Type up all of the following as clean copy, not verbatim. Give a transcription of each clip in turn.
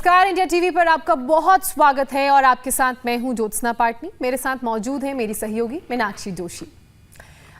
नमस्कार, India TV पर आपका बहुत स्वागत है और आपके साथ मैं हूं ज्योत्सना पाटनी। मेरे साथ मौजूद है मेरी सहयोगी मीनाक्षी जोशी।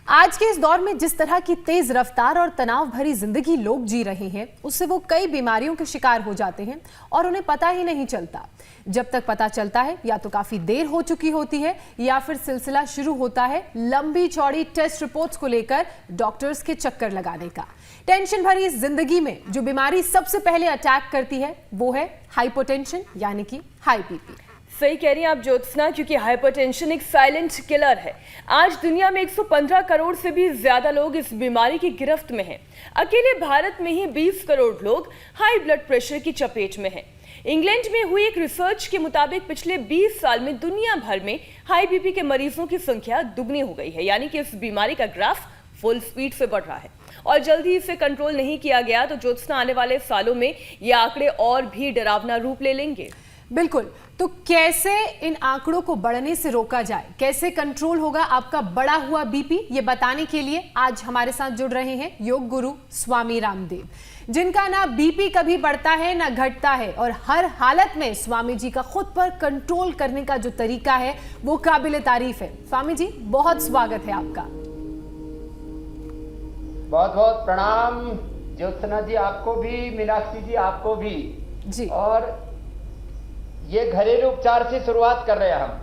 आज के इस दौर में जिस तरह की तेज रफ्तार और तनाव भरी जिंदगी लोग जी रहे हैं, उससे वो कई बीमारियों के शिकार हो जाते हैं और उन्हें पता ही नहीं चलता। जब तक पता चलता है या तो काफी देर हो चुकी होती है या फिर सिलसिला शुरू होता है लंबी चौड़ी टेस्ट रिपोर्ट्स को लेकर डॉक्टर्स के चक्कर लगाने का। टेंशन भरी इस जिंदगी में जो बीमारी सबसे पहले अटैक करती है वो है हाइपोटेंशन, यानी कि हाई बीपी। सही कह रही हैं आप ज्योत्सना, क्योंकि हाइपरटेंशन एक साइलेंट किलर है। आज दुनिया में 115 करोड़ से भी ज्यादा लोग इस बीमारी की गिरफ्त में हैं। अकेले भारत में ही 20 करोड़ लोग हाई ब्लड प्रेशर की चपेट में हैं। इंग्लैंड में हुई एक रिसर्च के मुताबिक पिछले 20 साल में दुनिया भर में हाई बीपी के मरीजों की संख्या दुगनी हो गई है, यानी कि इस बीमारी का ग्राफ फुल स्पीड से बढ़ रहा है और जल्दी इसे कंट्रोल नहीं किया गया तो ज्योत्सना आने वाले सालों में ये आंकड़े और भी डरावना रूप ले लेंगे। बिल्कुल, तो कैसे इन आंकड़ों को बढ़ने से रोका जाए, कैसे कंट्रोल होगा आपका बढ़ा हुआ बीपी, ये बताने के लिए आज हमारे साथ जुड़ रहे हैं योग गुरु स्वामी रामदेव, जिनका ना बीपी कभी बढ़ता है ना घटता है और हर हालत में स्वामी जी का खुद पर कंट्रोल करने का जो तरीका है वो काबिले तारीफ है। स्वामी जी, बहुत स्वागत है आपका। बहुत बहुत प्रणाम ज्योत्सना जी, आपको भी, मीनाक्षी जी आपको भी जी। और ये घरेलू उपचार से शुरुआत कर रहे हैं हम।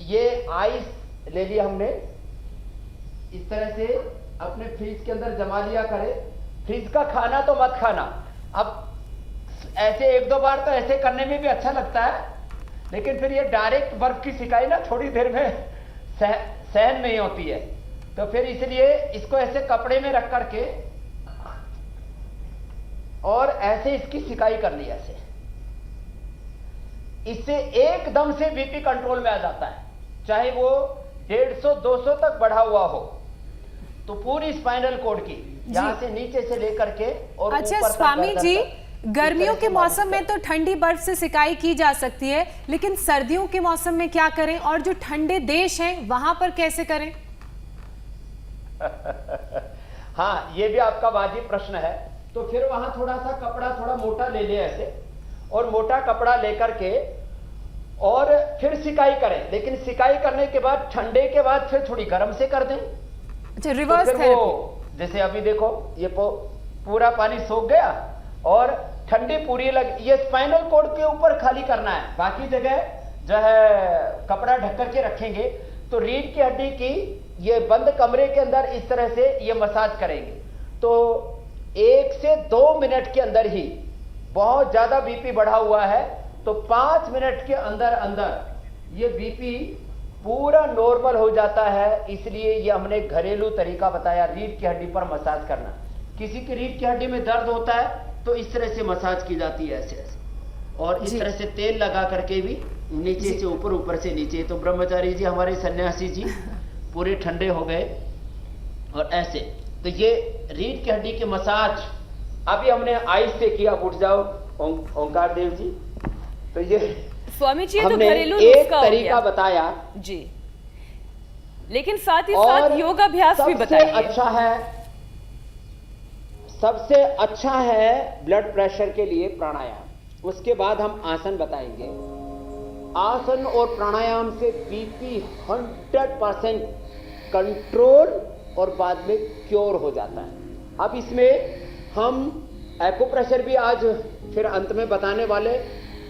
ये आइस ले लिया हमने, इस तरह से अपने फ्रिज के अंदर जमा लिया करें। फ्रिज का खाना तो मत खाना। अब ऐसे एक दो बार तो ऐसे करने में भी अच्छा लगता है, लेकिन फिर ये डायरेक्ट बर्फ की सिकाई ना थोड़ी देर में सहन नहीं होती है, तो फिर इसलिए इसको ऐसे कपड़े में रख करके और ऐसे इसकी सिकाई कर ली। ऐसे इससे एकदम से बीपी कंट्रोल में आ जाता है, चाहे वो 150-200 तक बढ़ा हुआ हो। तो पूरी स्पाइनल कॉर्ड की यहां से नीचे से लेकर के और अच्छा ऊपर स्वामी जी, गर्मियों के मालिश मौसम में तो ठंडी बर्फ से सिकाई की जा सकती है, लेकिन सर्दियों के मौसम में क्या करें और जो ठंडे देश हैं वहां पर कैसे करें? हाँ, ये भी आपका वाजिब प्रश्न है। तो फिर वहां थोड़ा सा कपड़ा थोड़ा मोटा ले ले ऐसे, और मोटा कपड़ा लेकर के और फिर सिकाई करें, लेकिन सिकाई करने के बाद ठंडे के बाद फिर थोड़ी गर्म से कर दें। अच्छा, रिवर्स तो थेरेपी। जैसे अभी देखो ये पूरा पानी सूख गया और ठंडी पूरी लग, ये स्पाइनल कॉर्ड के ऊपर खाली करना है, बाकी जगह जो है कपड़ा ढक करके रखेंगे। तो रीढ़ की हड्डी की ये बंद कमरे के अंदर इस तरह से ये मसाज करेंगे, तो 1 से 2 मिनट के अंदर ही, बहुत ज्यादा बीपी बढ़ा हुआ है तो 5 मिनट के अंदर अंदर ये बीपी पूरा नॉर्मल हो जाता है। इसलिए ये हमने घरेलू तरीका बताया, रीढ़ की हड्डी पर मसाज करना। किसी की रीढ़ की हड्डी में दर्द होता है तो इस तरह से मसाज की जाती है ऐसे ऐसे, और इस तरह से तेल लगा करके भी नीचे से ऊपर, ऊपर से नीचे। तो ब्रह्मचारी जी, हमारे सन्यासी जी पूरे ठंडे हो गए और ऐसे। तो ये रीढ़ की हड्डी की मसाज अभी हमने आइस से किया। उठ जाओ ओंकार देव जी। तो ये स्वामी जी, हमने तो घरेलू एक तरीका बताया जी, लेकिन साथ ही साथ योगाभ्यास भी बताइए। सबसे अच्छा है ब्लड प्रेशर के लिए प्राणायाम। उसके बाद हम आसन बताएंगे। आसन और प्राणायाम से बीपी 100% कंट्रोल और बाद में क्योर हो जाता है। अब इसमें हम एक्यूप्रेशर भी आज फिर अंत में बताने वाले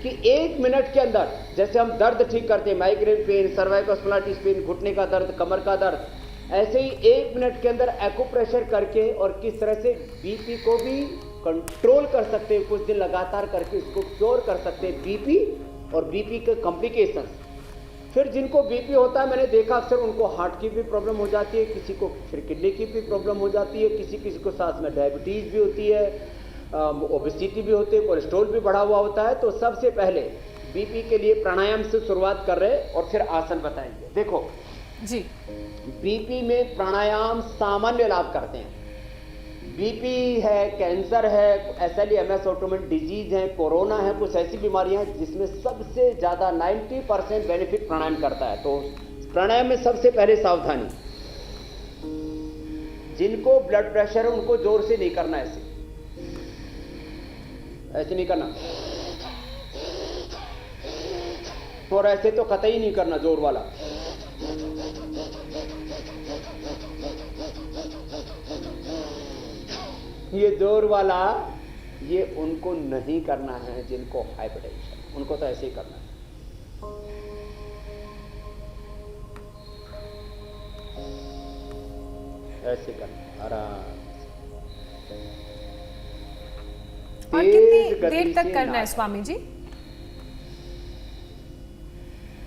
कि 1 मिनट के अंदर जैसे हम दर्द ठीक करते हैं, migraine pain, cervical spondylitis pain, घुटने का दर्द, कमर का दर्द, ऐसे ही 1 मिनट के अंदर एक्यूप्रेशर करके और किस तरह से बीपी को भी कंट्रोल कर सकते हैं, कुछ दिन लगातार करके इसको क्योर कर सकते हैं बीपी और बीपी के कॉम्प्लिकेशंस। फिर जिनको बीपी होता है, मैंने देखा अक्सर उनको हार्ट की भी प्रॉब्लम हो जाती है, किसी को फिर किडनी की भी प्रॉब्लम हो जाती है, किसी को साथ में डायबिटीज भी होती है, ओबेसिटी भी होती है, कोलेस्ट्रॉल भी बढ़ा हुआ होता है। तो सबसे पहले बीपी के लिए प्राणायाम से शुरुआत कर रहे हैं और फिर आसन बताएंगे। देखो जी, बीपी में प्राणायाम सामान्य लाभ करते हैं। बीपी है, कैंसर है, SLE-MS ऑटोइम्यून डिजीज है, कोरोना है, कुछ ऐसी बीमारियां हैं जिसमें सबसे ज्यादा 90% बेनिफिट प्राणायाम करता है। तो प्राणायाम में सबसे पहले सावधानी, जिनको ब्लड प्रेशर है उनको जोर से नहीं करना ऐसे। ऐसे नहीं करना, और ऐसे तो कतई नहीं करना जोर वाला। ये जोर वाला ये उनको नहीं करना है जिनको हाइपरटेंशन, उनको तो ऐसे ही करना है। ऐसे करना आराम। और कितनी देर तक करना है स्वामी जी?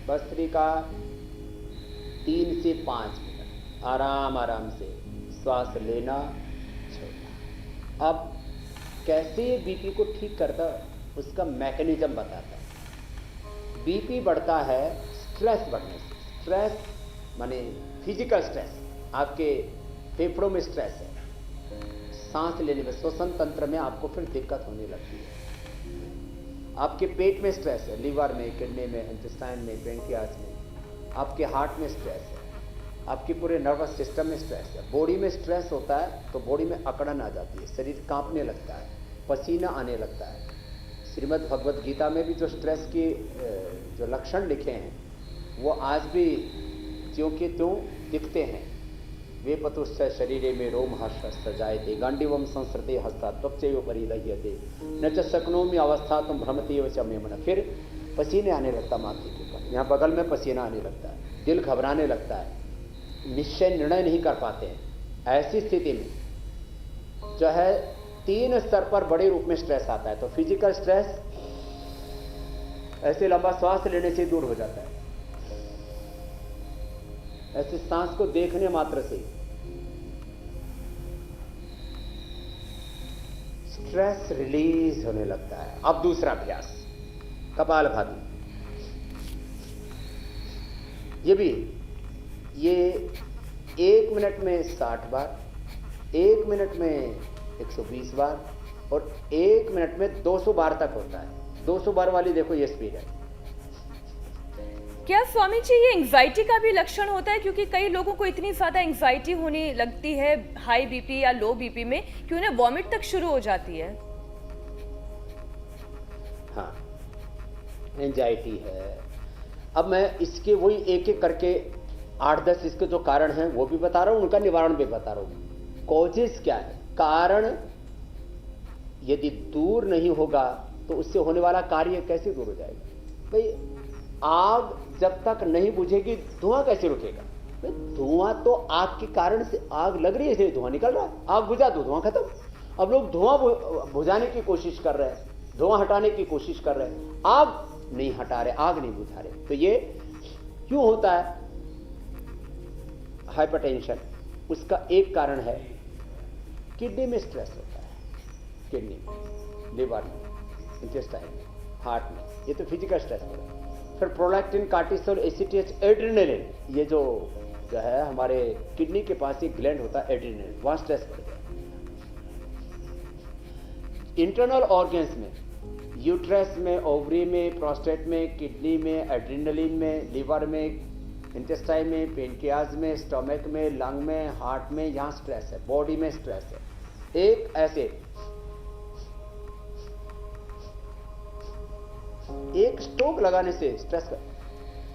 भस्त्रिका 3 से 5 मिनट आराम आराम से श्वास लेना छोड़ना। अब कैसे ये बीपी को ठीक करता उसका मैकेनिज्म बताता है। बीपी बढ़ता है स्ट्रेस बढ़ने से। स्ट्रेस माने फिजिकल स्ट्रेस, आपके फेफड़ों में स्ट्रेस है, सांस लेने में, श्वसन तंत्र में आपको फिर दिक्कत होने लगती है। आपके पेट में स्ट्रेस है, लीवर में, किडनी में, इंटेस्टाइन में, पेनक्रियास में, आपके हार्ट में स्ट्रेस है, आपके पूरे नर्वस सिस्टम में स्ट्रेस है। बॉडी में स्ट्रेस होता है तो बॉडी में अकड़न आ जाती है, शरीर कांपने लगता है, पसीना आने लगता है। श्रीमद् भगवत गीता में भी जो स्ट्रेस के जो लक्षण लिखे हैं वो आज भी ज्यों के त्यों दिखते हैं। वे पतुश्च शरीरे में रोमहर्ष जायते गांडीवम संसृते हस्ता त्वचैव परिदह्यते न च शक्नोमि अवस्था तुम भ्रमते च मे मन। फिर पसीने आने लगता माथे के ऊपर, यहाँ बगल में पसीना आने लगता है, दिल घबराने लगता है, निश्चय निर्णय नहीं कर पाते हैं। ऐसी स्थिति में जो है 3 स्तर पर बड़े रूप में स्ट्रेस आता है। तो फिजिकल स्ट्रेस ऐसे लंबा श्वास लेने से दूर हो जाता है, ऐसे सांस को देखने मात्र से स्ट्रेस रिलीज होने लगता है। अब दूसरा अभ्यास कपालभाति। ये 1 मिनट में 60 बार, 1 मिनट में 120 बार और 1 मिनट में 200 बार तक होता है। 200 बार वाली देखो ये स्पीड है। क्या स्वामी जी ये एंजाइटी का भी लक्षण होता है? क्योंकि कई लोगों को इतनी ज्यादा एंजाइटी होने लगती है हाई बीपी या लो बीपी में कि उन्हें वॉमिट तक शुरू हो जाती है। हाँ, एंजाइटी है। अब मैं इसके वही एक एक करके 8-10 इसके जो कारण हैं वो भी बता रहा हूं, उनका निवारण भी बता रहा हूं। कॉजेस क्या है, कारण यदि दूर नहीं होगा तो उससे होने वाला कार्य कैसे दूर हो जाएगा? भाई आग जब तक नहीं बुझेगी धुआं कैसे रुकेगा? धुआं तो आग के कारण से, आग लग रही है इसलिए धुआं निकल रहा है, आग बुझा तो धुआं खत्म। अब लोग धुआं बुझाने की कोशिश कर रहे हैं, धुआं हटाने की कोशिश कर रहे हैं, आग नहीं हटा रहे, आग नहीं बुझा रहे। तो ये क्यों होता है? हाइपरटेंशन उसका एक कारण है किडनी में स्ट्रेस होता है, किडनी में, लिवर में, इंटेस्टाइन में, हार्ट में, ये तो फिजिकल स्ट्रेस हो रहा है। फिर प्रोलैक्टिन, कार्टिसोल, एसीटीएच, एड्रेनलिन, ये जो है हमारे किडनी के पास एक ग्लैंड होता है एड्रेनलिन, वहां स्ट्रेस बढ़ गया। इंटरनल ऑर्गन्स में, यूट्रस में, ओवरी में, प्रोस्टेट में, किडनी में, एड्रेनलिन में, लिवर में, इंटेस्टाइन में, पेनक्रियाज में, स्टमक में, लंग में, हार्ट में, यहां स्ट्रेस है, बॉडी में स्ट्रेस है। एक ऐसे एक स्टोव लगाने से स्ट्रेस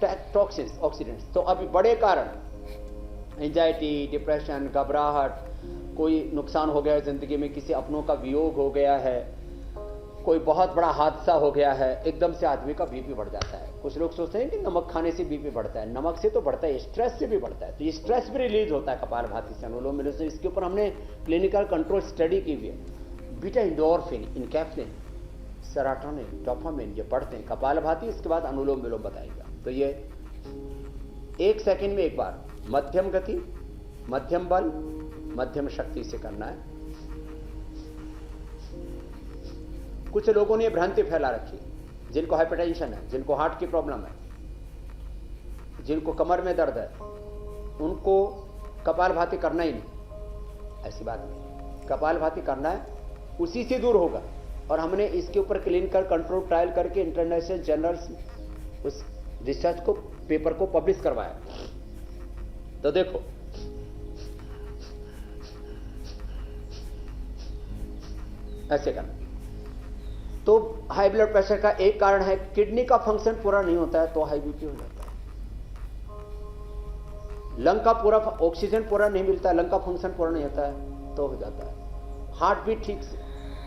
का टॉक्सिन्स, ऑक्सीडेंट्स, तो अभी बड़े कारण एंजाइटी, डिप्रेशन, घबराहट, कोई नुकसान हो गया है जिंदगी में, किसी अपनों का वियोग हो गया है, कोई बहुत बड़ा हादसा हो गया है, एकदम से आदमी का बीपी बढ़ जाता है। कुछ लोग सोचते हैं कि नमक खाने से बीपी बढ़ता है, नमक से तो बढ़ता है, स्ट्रेस से भी बढ़ता है। तो ये स्ट्रेस भी रिलीज होता है कपालभाति से, अनुलोम विलोम से। इसके ऊपर हमने क्लिनिकल कंट्रोल स्टडी की हुई है। बीटा एंडोर्फिन, इनकैफ्लिन, सेरोटोनिन, डोपामिन, ये बढ़ते हैं कपालभाति। इसके बाद अनुलोम विलोम बताएगा। तो ये 1 सेकंड में एक बार, मध्यम गति, मध्यम बल, मध्यम शक्ति से करना है। कुछ लोगों ने भ्रांति फैला रखी, जिनको हाइपरटेंशन है, जिनको हार्ट की प्रॉब्लम है, जिनको कमर में दर्द है, उनको कपालभाति करना ही नहीं। ऐसी बात नहीं, कपालभाति करना है, उसी से दूर होगा। और हमने इसके ऊपर क्लिनिकल कंट्रोल ट्रायल करके इंटरनेशनल जर्नल्स उस रिसर्च को, पेपर को पब्लिश करवाया। तो देखो ऐसे करना, तो हाई ब्लड प्रेशर का एक कारण है किडनी का फंक्शन पूरा नहीं होता है तो हाई बीपी हो जाता है। लंग का पूरा ऑक्सीजन पूरा नहीं मिलता है, लंग का फंक्शन पूरा नहीं होता है तो हो जाता है। हार्ट बीट ठीक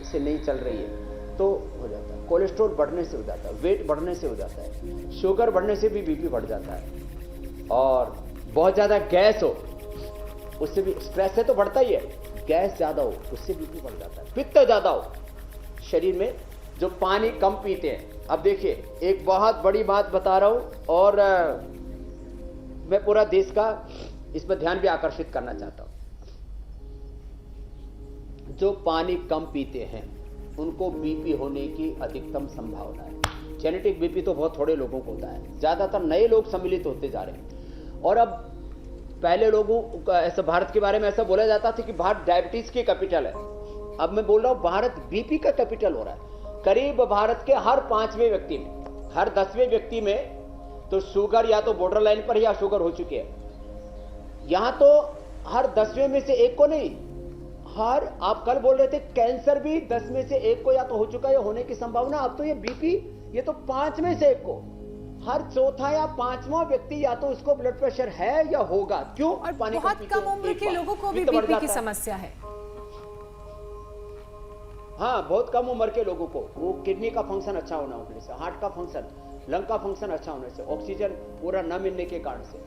से नहीं चल रही है तो हो जाता है। कोलेस्ट्रॉल बढ़ने से हो जाता है, वेट बढ़ने से हो जाता है, शुगर बढ़ने से भी बीपी बढ़ जाता है। और बहुत ज्यादा गैस हो उससे भी, स्ट्रेस से तो बढ़ता ही है, गैस ज्यादा हो उससे बीपी बढ़ जाता है। पित्त ज्यादा हो शरीर में, जो पानी कम पीते हैं। अब देखिए एक बहुत बड़ी बात बता रहा हूं और मैं पूरा देश का इस पर ध्यान भी आकर्षित करना चाहता हूं। जो पानी कम पीते हैं उनको बीपी होने की अधिकतम संभावना है। जेनेटिक बीपी तो बहुत थोड़े लोगों को होता है, ज्यादातर नए लोग सम्मिलित होते जा रहे हैं। और अब पहले लोगों को ऐसा भारत के बारे में ऐसा बोला जाता था कि भारत डायबिटीज की कैपिटल है। अब मैं बोल रहा हूं भारत बीपी का कैपिटल हो रहा है। करीब भारत के हर 5वें व्यक्ति में, हर 10वें व्यक्ति में तो शुगर या तो बॉर्डर लाइन पर या शुगर हो चुकी है। यहां तो हर 10वें में से एक को नहीं, हर, आप कल बोल रहे थे कैंसर भी 10 में से एक को या तो हो चुका है या होने की संभावना। अब तो ये बीपी, ये तो 5 में से एक को, हर चौथा या 5वां व्यक्ति या तो उसको ब्लड प्रेशर है या होगा। क्यों? और पानी बहुत कम उम्र के लोगों को भी बीपी की समस्या है। हाँ, बहुत कम उम्र के लोगों को, वो किडनी का फंक्शन अच्छा होना होने से, हार्ट का फंक्शन, लंग का फंक्शन अच्छा होने से, ऑक्सीजन पूरा न मिलने के कारण से,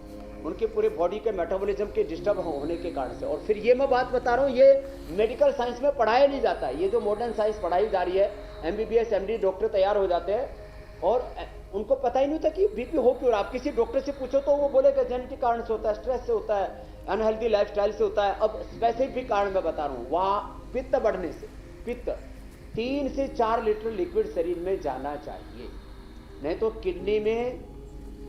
उनके पूरे बॉडी के मेटाबॉलिज्म के डिस्टर्ब होने के कारण से। और फिर ये मैं बात बता रहा हूँ, ये मेडिकल साइंस में पढ़ाया नहीं जाता है। ये जो मॉडर्न साइंस पढ़ाई जा रही है, MBBS MD डॉक्टर तैयार हो जाते हैं और उनको पता ही नहीं होता कि बीपी हो क्यों। आप किसी डॉक्टर से पूछो तो वो बोलेगा जेनेटिक कारण से होता है, स्ट्रेस से होता है, अनहेल्दी लाइफस्टाइल से होता है। अब स्पेसिफिक कारण मैं बता रहा हूँ, वहाँ पित्त बढ़ने से, पित्त 3 से 4 लीटर लिक्विड शरीर में जाना चाहिए, नहीं तो किडनी में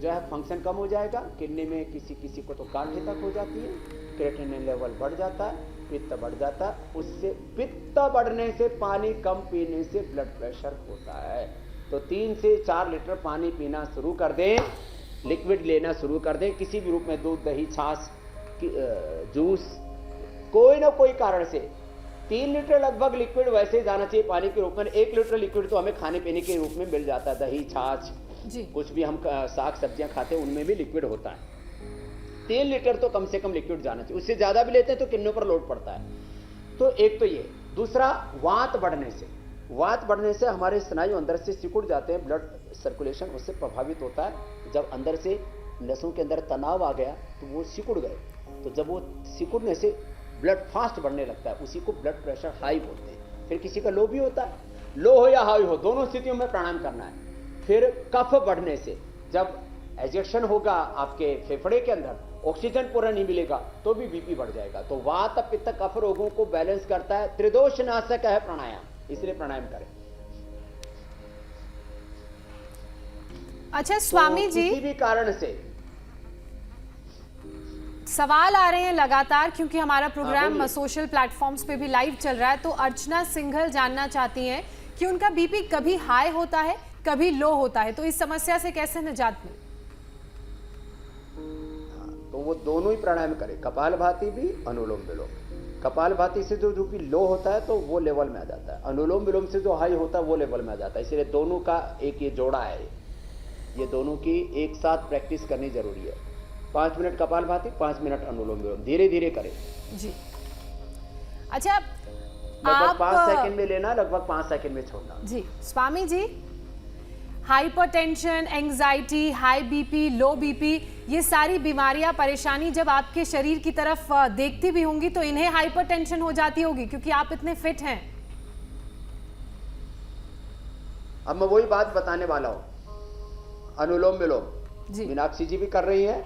जो है फंक्शन कम हो जाएगा। किडनी में किसी को तो गांठें तक हो जाती है, क्रिएटिनिन लेवल बढ़ जाता है, पित्त बढ़ जाता है। उससे पित्त बढ़ने से, पानी कम पीने से ब्लड प्रेशर होता है। तो 3 से 4 लीटर पानी पीना शुरू कर दें, लिक्विड लेना शुरू कर दें, किसी भी रूप में, दूध, दही, छाछ, जूस, कोई ना कोई कारण से। 3 लीटर लगभग लिक्विड वैसे ही जाना चाहिए पानी के रूप में। 1 लीटर लिक्विड तो हमें खाने पीने के रूप में मिल जाता है, दही, छाछ, कुछ भी हम साग सब्जियां खाते हैं उनमें भी लिक्विड होता है। 3 लीटर तो कम से कम लिक्विड जाना चाहिए, उससे ज्यादा भी लेते हैं तो किडनियों पर लोड पड़ता है। तो एक तो ये, दूसरा वात बढ़ने से, वात बढ़ने से हमारे स्नायु अंदर से सिकुड़ जाते हैं, ब्लड सर्कुलेशन उससे प्रभावित होता है। जब अंदर से नसों के अंदर तनाव आ गया तो वो सिकुड़ गए, तो जब वो सिकुड़ने से ब्लड फास्ट बढ़ने लगता है, उसी को ब्लड प्रेशर हाई बोलते हैं। फिर किसी का लो भी होता है, लो हो या हाई हो, दोनों स्थितियों में प्राणायाम करना है। फिर कफ बढ़ने से, जब एजेक्शन होगा आपके फेफड़े के अंदर, ऑक्सीजन पूरा नहीं मिलेगा तो भी बीपी बढ़ जाएगा। तो वात पित्त कफ रोगों को बैलेंस करता है, त्रिदोष नाशक है प्राणायाम, इसलिए प्राणायाम करें। अच्छा स्वामी तो जी, किसी भी कारण से सवाल आ रहे हैं लगातार, क्योंकि हमारा प्रोग्राम बोलिए। सोशल प्लेटफॉर्म्स पे भी लाइव चल रहा है। तो अर्चना सिंघल जानना चाहती हैं कि उनका बीपी कभी हाई होता है, कभी लो होता है, तो इस समस्या से कैसे निजात मिले? तो वो दोनों ही प्राणायाम करें, कपालभाति भी, अनुलोम विलोम। कपालभाति से जो बीपी लो होता है तो वो लेवल में आ जाता है, अनुलोम विलोम से जो हाई होता है वो लेवल में आ जाता है। इसलिए दोनों का एक ये जोड़ा है, ये दोनों की एक साथ प्रैक्टिस करनी जरूरी है। 5 मिनट कपालभाति, 5 मिनट अनुलोम विलोम, धीरे धीरे करें जी। अच्छा, लगभग 5 सेकंड में लेना, लगभग 5 सेकंड में छोड़ना। जी Swami ji, hypertension, anxiety, high BP, low BP, ये सारी बीमारियां, परेशानी जब आपके शरीर की तरफ देखती भी होंगी तो इन्हें हाइपरटेंशन हो जाती होगी, क्योंकि आप इतने फिट हैं। अब मैं वही बात बताने वाला हूं, अनुलोम विलोम जी। मीनाक्षी जी भी कर रही हैं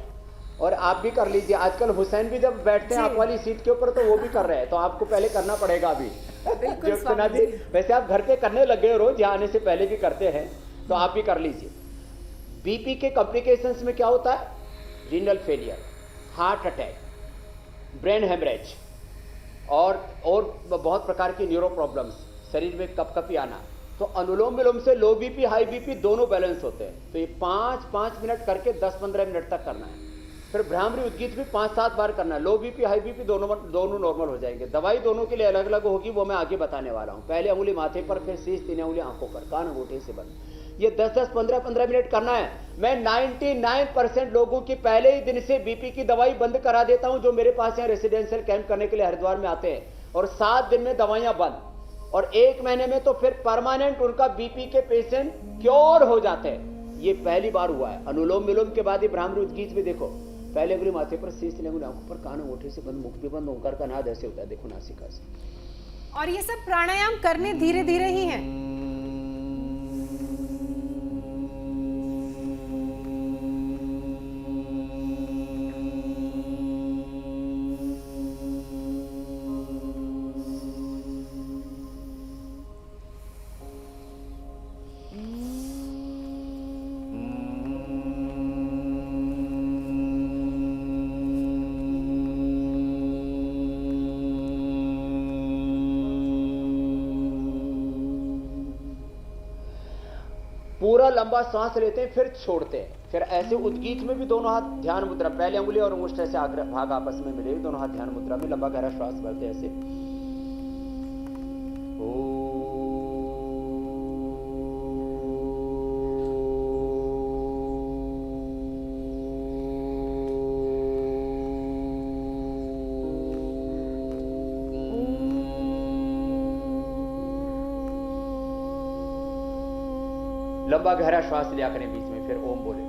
और आप भी कर लीजिए। आजकल हुसैन भी जब बैठते हैं आप वाली सीट के ऊपर तो वो भी कर रहे हैं, तो आपको पहले करना पड़ेगा अभी। ज्योत्सना जी, वैसे आप घर पे करने लग गए, रोज यहाँ आने से पहले भी करते हैं, तो आप भी कर लीजिए। बीपी के कॉम्प्लिकेशंस में क्या होता है? Renal failure, heart attack, brain haemorrhage और बहुत प्रकार की न्यूरो प्रॉब्लम्स, शरीर में कपकपी आना। तो अनुलोम विलोम से लो बीपी हाई बीपी दोनों बैलेंस होते हैं। तो ये 5-5 मिनट करके 10-15 मिनट तक करना है। फिर भ्रामरी उद्गीत भी 5-7 बार करना है। लो बीपी हाई बीपी दोनों नॉर्मल हो जाएंगे। दवाई दोनों के लिए अलग अलग होगी, वो मैं आगे बताने वाला हूं। पहले अंगुली माथे पर, फिर शीश, 3 अंगुली आंखों पर, कान अंगूठे से बंद। ये 10-10 15-15 मिनट करना है। मैं 99% लोगों की पहले ही दिन से बीपी की दवाई बंद करा देता हूं, जो मेरे पास यहाँ रेसिडेंशियल कैंप करने के लिए हरिद्वार में आते हैं, और 7 दिन में दवाइयां बंद, और 1 महीने में तो फिर परमानेंट उनका बीपी के पेशेंट क्योर हो जाते हैं। ये पहली बार हुआ है। अनुलोम विलोम के बाद ही भ्रामरी उद्गीत में देखो, पहले अंगुली माथे पर, शीश, 3 अंगुली आंखों पर, कान अंगूठे से बंद, मुख भी बंद, ओंकार का नाद ऐसे होता है, देखो नासिका से। और ये सब प्राणायाम करने धीरे धीरे ही हैं। पूरा लंबा सांस लेते हैं, फिर छोड़ते हैं। फिर ऐसे उद्गीत में भी दोनों हाथ ध्यान मुद्रा, पहले अंगुली और अंगुष्ठ ऐसे भाग आपस में मिले, दोनों हाथ ध्यान मुद्रा में, लंबा गहरा श्वास भरते ऐसे। लंबा गहरा श्वास लिया करें बीच में, फिर ओम बोले।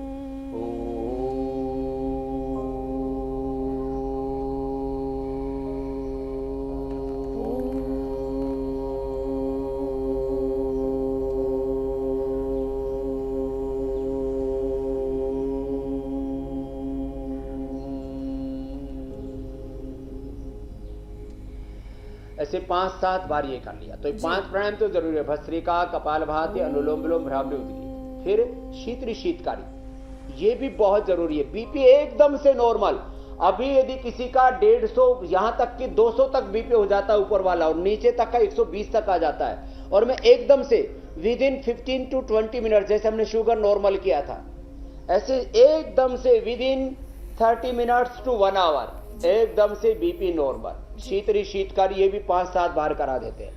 ऐसे 5-7 बार ये कर लिया। तो 5 प्राणायाम तो जरूरी है। भस्त्रिका, कपालभाति, अनुलोम विलोम, भ्रामरी उद्गीत। फिर शीतली शीतकारी, ये भी बहुत जरूरी है। बीपी एकदम से नॉर्मल, अभी यदि किसी का 150 यहां तक कि 200 तक बीपी हो जाता है ऊपर वाला, और नीचे तक का 120 तक आ जाता है, और मैं एकदम से विद इन 15 to 20 मिनट, जैसे हमने शुगर नॉर्मल किया था, ऐसे एकदम से within 30 minutes to 1 hour एकदम से बीपी नॉर्मल। शीतली शीतकारी ये भी 5-7 बार करा देते हैं।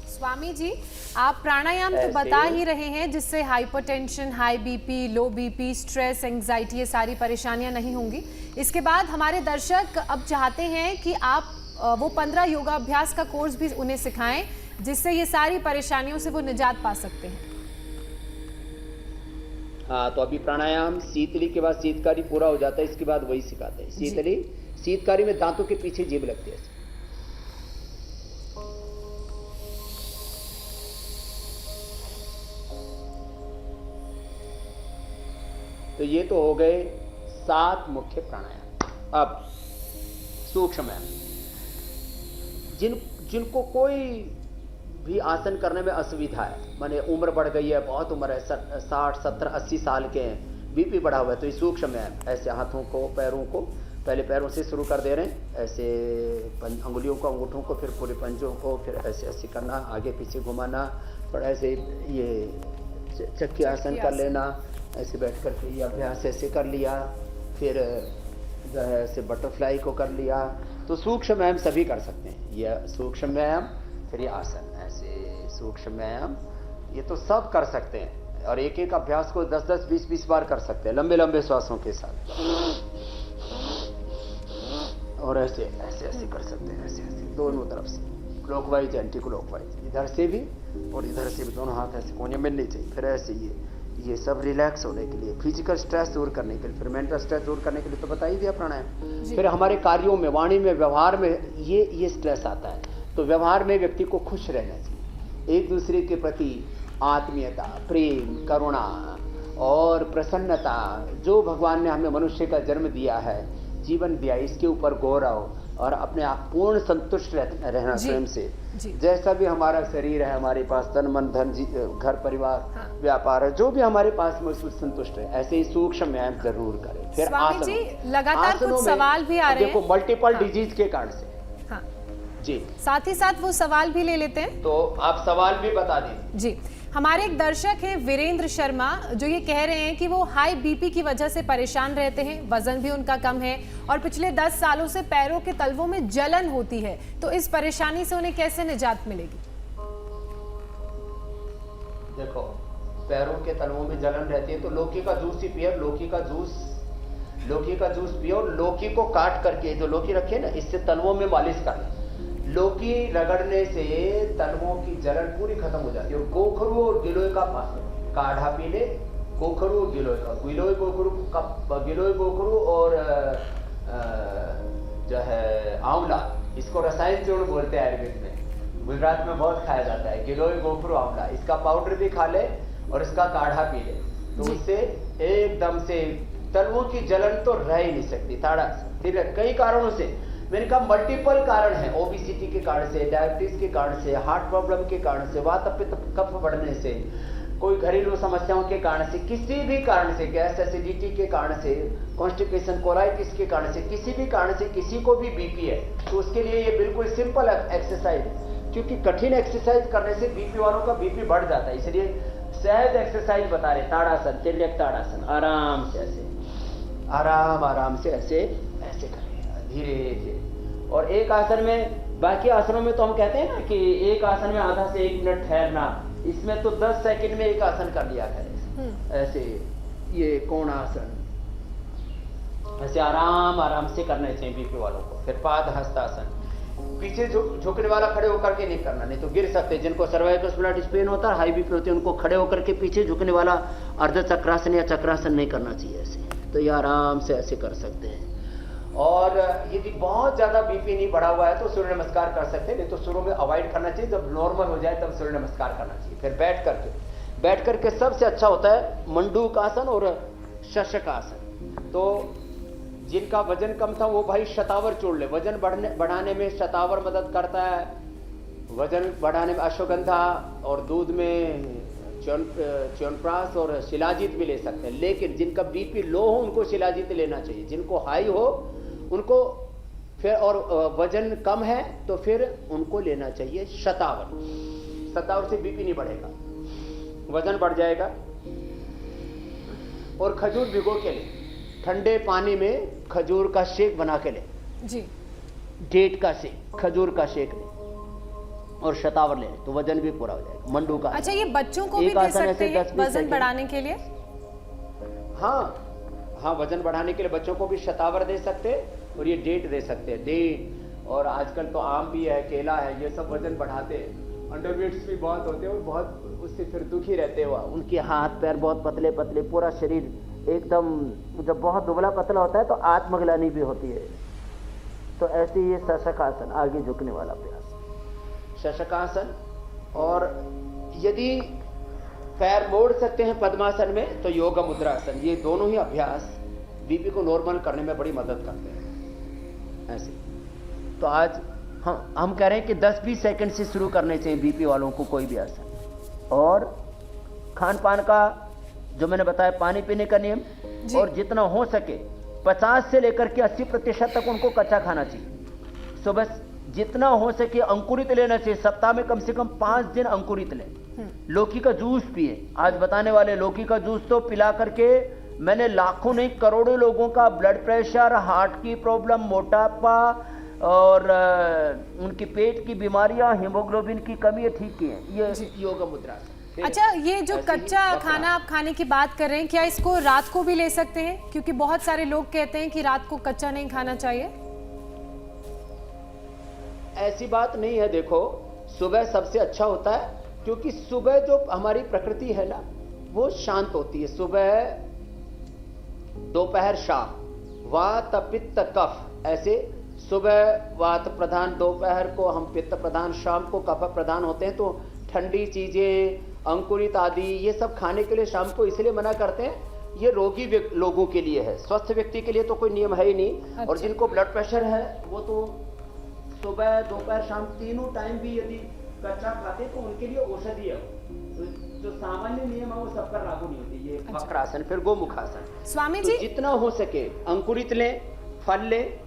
स्वामी जी, आप प्राणायाम तो बता ही रहे हैं जिससे hypertension, high BP, low BP, stress, anxiety, ये सारी परेशानियां नहीं होंगी। इसके बाद हमारे दर्शक अब चाहते हैं कि आप वो 15 योगाभ्यास का कोर्स भी उन्हें सिखाएं, जिससे ये सारी परेशानियों से वो निजात पा सकते हैं। हाँ, तो अभी प्राणायाम शीतली के बाद शीतकारी पूरा हो जाता है, इसके बाद वही सिखाते हैं। शीतली शीतकारी में दांतों के पीछे जीभ लगती है। तो ये तो हो गए 7 मुख्य प्राणायाम। अब सूक्ष्म है, जिनको कोई भी आसन करने में असुविधा है, माने उम्र बढ़ गई है, बहुत उम्र है, 60, 70, 80 साल के हैं, बीपी बढ़ा हुआ है, तो ये सूक्ष्म है। ऐसे हाथों को, पैरों को, पहले पैरों से शुरू कर दे रहे हैं, ऐसे अंगुलियों को, अंगूठों को, फिर पूरे पंजों को, फिर ऐसे ऐसे करना, आगे पीछे घुमाना, फिर ऐसे ये चक्की आसन कर लेना, ऐसे बैठ करके ये अभ्यास ऐसे कर लिया, फिर जो है ऐसे बटरफ्लाई को कर लिया। तो सूक्ष्म व्यायाम सभी कर सकते हैं। यह सूक्ष्म व्यायाम, फिर ये आसन, ऐसे सूक्ष्म व्यायाम, ये तो सब कर सकते हैं, और एक एक अभ्यास को 10-10, 20-20 बार कर सकते हैं, लंबे लंबे श्वासों के साथ, और ऐसे ऐसे ऐसे कर सकते हैं, ऐसे ऐसे दोनों तरफ से, क्लॉकवाइज, एंटी क्लॉकवाइज, इधर से भी और इधर से भी, दोनों हाथ ऐसे कोने मिलने चाहिए। फिर ऐसे ये सब रिलैक्स होने के लिए, फिजिकल स्ट्रेस दूर करने के लिए, फिर मेंटल स्ट्रेस दूर करने के लिए तो बता ही दिया प्राणायाम। फिर हमारे कार्यों में, वाणी में, व्यवहार में ये स्ट्रेस आता है, तो व्यवहार में व्यक्ति को खुश रहना चाहिए, एक दूसरे के प्रति आत्मीयता, प्रेम, करुणा और प्रसन्नता, जो भगवान ने हमें मनुष्य का जन्म दिया है, जीवन दिया, इसके ऊपर गौरव, और अपने आप पूर्ण संतुष्ट रहना स्वयं से। जैसा भी हमारा शरीर है, हमारे पास तन मन धन, घर परिवार, व्यापार है, जो भी हमारे पास में संतुष्ट है, ऐसे ही सूक्ष्म व्यायाम जरूर करें। फिर स्वामी जी, लगातार कुछ सवाल भी आ रहे हैं, देखो मल्टीपल डिजीज के कारण से। जी, साथ ही साथ वो सवाल भी ले लेते हैं, तो आप सवाल भी बता दीजिए। जी। हमारे एक दर्शक हैं वीरेंद्र शर्मा, जो ये कह रहे हैं कि वो हाई बीपी की वजह से परेशान रहते हैं, वजन भी उनका कम है और पिछले 10 सालों से पैरों के तलवों में जलन होती है। तो इस परेशानी से उन्हें कैसे निजात मिलेगी? देखो, पैरों के तलवों में जलन रहती है तो लौकी का जूस ही पिए। लौकी का जूस पियो। लौकी को काट करके, जो लौकी रखी है ना, इससे तलवों में मालिश कर ले। लौकी रगड़ने से तलवों की जलन पूरी खत्म हो जाती है। गोखरू और गिलोय का काढ़ा पी ले। गोखरू और गिलोय गोखरू और जो है आंवला, इसको रसायन चूर्ण बोलते हैं आयुर्वेद में, गुजरात में बहुत खाया जाता है। गिलोय गोखरू आंवला, इसका पाउडर भी खा ले और इसका काढ़ा पी ले, तो इससे एकदम से तलवों की जलन तो रह ही नहीं सकती। ठीक है, कई कारणों से, मैंने कहा मल्टीपल कारण है। ओबेसिटी के कारण से, डायबिटीज के कारण से, हार्ट प्रॉब्लम के कारण से, वात पित्त कफ बढ़ने से, कोई घरेलू समस्याओं के कारण से, किसी भी कारण से, गैस एसिडिटी के कारण से, कॉन्स्टिपेशन कोलाइटिस के कारण से, किसी भी कारण से किसी को भी बीपी है, तो उसके लिए ये बिल्कुल सिंपल एक्सरसाइज, क्योंकि कठिन एक्सरसाइज करने से बीपी वालों का बीपी बढ़ जाता है, इसलिए सहज एक्सरसाइज बता रहे। ताड़ासन, तिर्यक ताड़ासन, आराम से ऐसे, आराम से ऐसे करें, धीरे धीरे। और एक आसन में, बाकी आसनों में तो हम कहते हैं ना कि एक आसन में आधा से 1 मिनट ठहरना, इसमें तो 10 सेकंड में एक आसन कर लिया करें। ऐसे ये कोण आसन, ऐसे आराम से करना चाहिए बीपी वालों को। फिर पाद हस्तासन, पीछे झुकने वाला खड़े होकर के नहीं करना, नहीं तो गिर सकते। जिनको सर्वाइकल स्प्लाइटिस पेन होता है, हाई बीपी होती है, उनको खड़े होकर के पीछे झुकने वाला अर्ध चक्रासन या चक्रासन नहीं करना चाहिए ऐसे। तो ये आराम से ऐसे कर सकते हैं। और यदि बहुत ज्यादा बीपी नहीं बढ़ा हुआ है तो सूर्य नमस्कार कर सकते हैं, नहीं तो शुरू में अवॉइड करना चाहिए। जब नॉर्मल हो जाए तब सूर्य नमस्कार करना चाहिए। फिर बैठ करके सबसे अच्छा होता है मंडूक आसन और शशक आसन। तो जिनका वजन कम था वो भाई शतावर चूड़ ले, वजन बढ़ाने में शतावर मदद करता है। वजन बढ़ाने में अश्वगंधा और दूध में च्यवनप्राश और शिलाजीत भी ले सकते हैं। लेकिन जिनका बीपी लो हो उनको शिलाजीत लेना चाहिए, जिनको हाई हो उनको फिर, और वजन कम है तो फिर उनको लेना चाहिए शतावर। शतावर से बीपी नहीं बढ़ेगा, वजन बढ़ जाएगा। और खजूर भिगो के ले, ठंडे पानी में खजूर का शेक बना के ले जी, डेट का शेक, खजूर का शेक ले और शतावर ले तो वजन भी पूरा हो जाएगा। मंडू का। अच्छा, ये बच्चों को भी दे सकते हैं वजन बढ़ाने के लिए? हाँ, वजन बढ़ाने के लिए बच्चों को भी शतावर दे सकते हैं और ये डेट दे सकते हैं। डेट, और आजकल तो आम भी है, केला है, ये सब वजन बढ़ाते हैं। अंडरवेट्स भी बहुत होते हैं और बहुत उससे फिर दुखी रहते हैं। उनके हाथ पैर बहुत पतले पतले, पूरा शरीर एकदम, जब बहुत दुबला पतला होता है तो आत्मग्लानि भी होती है। तो ऐसे ये शशकासन, आगे झुकने वाला अभ्यास शशकासन। और यदि पैर मोड़ सकते हैं पद्मासन में तो योग मुद्रासन। ये दोनों ही अभ्यास बीपी को नॉर्मल करने में बड़ी मदद करते हैं ऐसे। तो आज हम कह रहे हैं कि 10-20 सेकंड से शुरू करने चाहिए बीपी वालों को कोई भी आसन। और खान पान का जो मैंने बताया, पानी पीने का नियम, और जितना हो सके 50 से लेकर के 80% तक उनको कच्चा खाना चाहिए। सुबह जितना हो सके अंकुरित लेना चाहिए, सप्ताह में कम से कम 5 दिन अंकुरित लें। लौकी का जूस पिए, आज बताने वाले लौकी का जूस तो पिला करके मैंने लाखों नहीं करोड़ों लोगों का ब्लड प्रेशर, हार्ट की प्रॉब्लम, मोटापा और उनकी पेट की बीमारियां, हीमोग्लोबिन की कमी है ठीक की है। ये योग मुद्रा। अच्छा, ये जो कच्चा खाना आप खाने की बात कर रहे हैं, क्या इसको रात को भी ले सकते हैं? क्योंकि बहुत सारे लोग कहते हैं कि रात को कच्चा नहीं खाना चाहिए। ऐसी बात नहीं है। देखो, सुबह सबसे अच्छा होता है, क्योंकि सुबह जो हमारी प्रकृति है ना वो शांत होती है। सुबह, दोपहर, शाम, वात पित्त कफ, ऐसे सुबह वात प्रधान, दोपहर को हम पित्त प्रधान, शाम को कफ प्रधान होते हैं। तो ठंडी चीजें, अंकुरित आदि, ये सब खाने के लिए शाम को इसलिए मना करते हैं, ये रोगी लोगों के लिए है। स्वस्थ व्यक्ति के लिए तो कोई नियम है ही नहीं। अच्छा। और जिनको ब्लड प्रेशर है वो तो सुबह, दोपहर, शाम तीनों टाइम भी यदि कच्चा खाते तो उनके लिए औषधि है। तो जो सामान्य नियम है वो सब पर लागू नहीं होती। ये वक्रासन, फिर गोमुखासन। स्वामी तो जी, जितना हो सके अंकुरित लें, फल लें।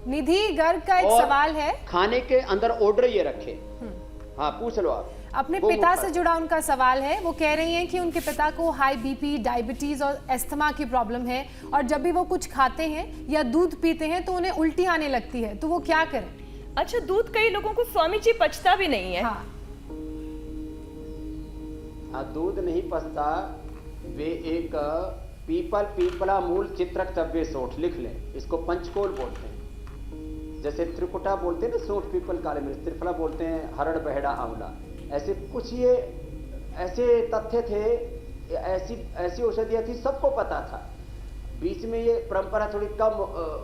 निधि गर्ग का एक सवाल है, खाने के अंदर ऑर्डर ये रखें। हाँ, पूछ लो आप। अपने पिता से जुड़ा उनका सवाल है। वो कह रही हैं कि उनके पिता को हाई बीपी, डायबिटीज और अस्थमा की प्रॉब्लम है और जब भी वो कुछ खाते हैं या दूध पीते हैं तो उन्हें उल्टी आने लगती है, तो वो क्या करें? अच्छा, दूध कई लोगों को स्वामी जी पचता भी नहीं है। हाँ, दूध नहीं पचता। वे एक पीपला मूल चित्रक चव्य सोठ लिख लें, इसको पंचकोल बोलते हैं। जैसे त्रिकुटा बोलते हैं ना, सोठ पीपल काले मिर्च, त्रिफला बोलते हैं हरड़ बहेड़ा आंवला। ऐसे कुछ ये ऐसे तथ्य थे, ऐसी औषधियाँ थी, सबको पता था। बीच में ये परंपरा थोड़ी कम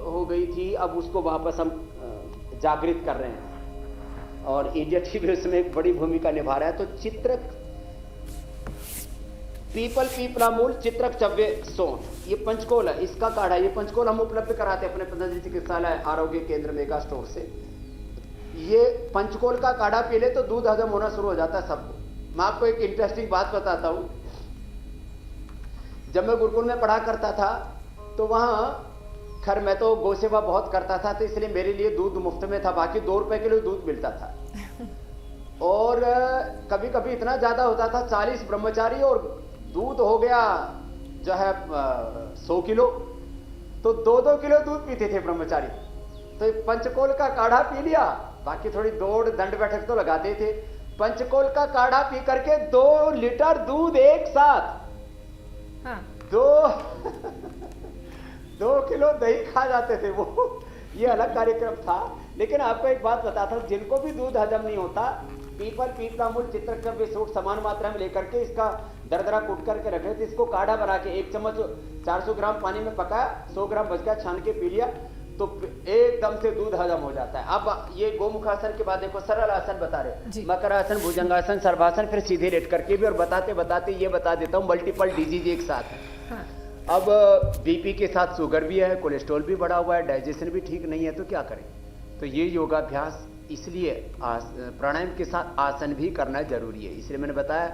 हो गई थी, अब उसको वापस हम जागृत कर रहे हैं और इंडिया टीवी उसमें एक बड़ी भूमिका निभा रहा है। तो चित्रक पीपला मूल चित्रक चव्य सोंठ, ये पंचकोल है, इसका काढ़ा। ये पंचकोल हम उपलब्ध कराते हैं अपने पतंजलि चिकित्सालय आरोग्य केंद्र मेगा स्टोर से। ये पंचकोल का काढ़ा पी ले तो दूध हजम होना शुरू हो जाता है सबको। मैं आपको एक इंटरेस्टिंग बात बताता हूं। जब मैं गुरुकुल में पढ़ा करता था तो वहां खैर मैं तो गौ सेवा बहुत करता था, तो इसलिए मेरे लिए दूध मुफ्त में था, बाकी 2 रुपए किलो दूध मिलता था। और कभी कभी इतना ज्यादा होता था, 40 ब्रह्मचारी और दूध हो गया जो है 100 किलो, तो 2-2 किलो दूध पीते थे ब्रह्मचारी। तो पंचकोल का काढ़ा पी लिया, बाकी थोड़ी दौड़ दंड बैठक तो लगाते थे। पंचकोल का काढ़ा पी करके 2 लीटर दूध एक साथ। हाँ। 2 किलो दही खा जाते थे वो। ये अलग कार्यक्रम था। लेकिन आपको एक बात बताता हूं, जिनको भी दूध हजम नहीं होता, पीपला मूल चित्रक चव्य सोठ समान मात्रा में लेकर के इसका दरदरा कूट करके रख लेते, इसको काढ़ा बना के 1 चम्मच 400 ग्राम पानी में पकाया, 100 ग्राम बच गया, छान के पी लिया, तो एकदम से दूध हजम हो जाता है। अब ये गोमुखासन के बाद देखो सरल आसन बता रहे, मकरासन, भुजंगासन, सर्वासन, फिर सीधे लेट करके भी। और बताते बताते ये बता देता हूँ, मल्टीपल डिजीज एक साथ है। हाँ। अब बीपी के साथ शुगर भी है, कोलेस्ट्रॉल भी बढ़ा हुआ है, डाइजेशन भी ठीक नहीं है, तो क्या करें? तो ये योगाभ्यास, इसलिए प्राणायाम के साथ आसन भी करना जरूरी है। इसलिए मैंने बताया,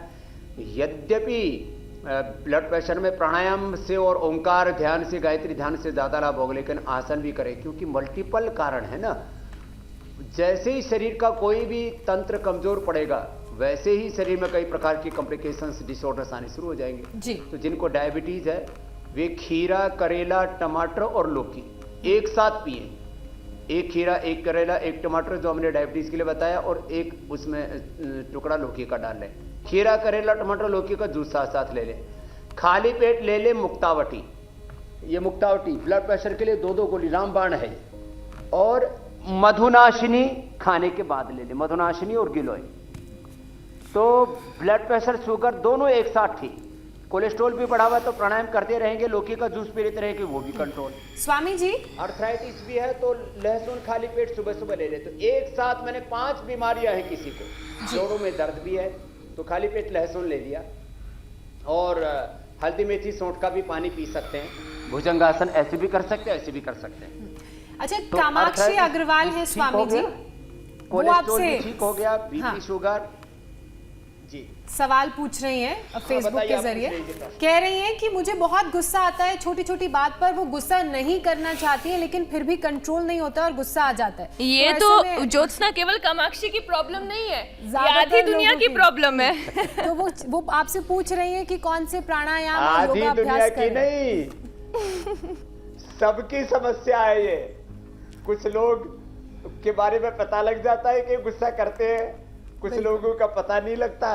यद्यपि ब्लड प्रेशर में प्राणायाम से और ओंकार ध्यान से, गायत्री ध्यान से ज्यादा लाभ होगा, लेकिन आसन भी करें, क्योंकि मल्टीपल कारण है ना। जैसे ही शरीर का कोई भी तंत्र कमजोर पड़ेगा, वैसे ही शरीर में कई प्रकार की कॉम्प्लिकेशंस, डिसऑर्डर्स आने शुरू हो जाएंगे जी। तो जिनको डायबिटीज है वे खीरा, करेला, टमाटर और लौकी एक साथ पिए। 1 खीरा, 1 करेला, 1 टमाटर, जो हमने डायबिटीज के लिए बताया, और 1 उसमें टुकड़ा लौकी का डाल लें। खीरा, करेला, टमाटर, लौकी का जूस साथ साथ ले लें। खाली पेट ले लें मुक्तावटी। ये मुक्तावटी ब्लड प्रेशर के लिए 2-2 गोली रामबाण है। और मधुनाशिनी खाने के बाद ले लें, मधुनाशिनी और गिलोय। तो ब्लड प्रेशर, शुगर दोनों एक साथ ठीक। कोलेस्ट्रॉल भी बढ़ा हुआ तो प्राणायाम करते रहेंगे, लौकी का जूस पी लेते रहेंगे, वो भी कंट्रोल। स्वामी जी, अर्थराइटिस भी है तो लहसुन खाली पेट सुबह सुबह ले ले। तो एक साथ मैंने 5 बीमारियां हैं किसी को, जोड़ों में दर्द भी है तो खाली पेट लहसुन ले लिया, और हल्दी मेथी सौंठ का भी पानी पी सकते हैं। भुजंगासन ऐसे भी कर सकते हैं, ऐसे भी कर सकते हैं। अच्छा, तो कामाक्षी अग्रवाल है स्वामी जी, वो आपसे ठीक हो गया, बीपी, शुगर जी सवाल पूछ रही हैं फेसबुक के जरिए। कह रही हैं कि मुझे बहुत गुस्सा आता है, छोटी छोटी बात पर वो गुस्सा नहीं करना चाहती है, लेकिन फिर भी कंट्रोल नहीं होता और गुस्सा आ जाता है। ये तो ज्योत्सना केवल कामाक्षी की प्रॉब्लम नहीं है, ये आधी दुनिया की प्रॉब्लम है। तो वो आपसे पूछ रही है कि कौन से प्राणायाम और आधी दुनिया योगाभ्यास की करें। नहीं, सबकी समस्या है ये। कुछ लोग के बारे में पता लग जाता है कि गुस्सा करते हैं, कुछ लोगों का पता नहीं लगता।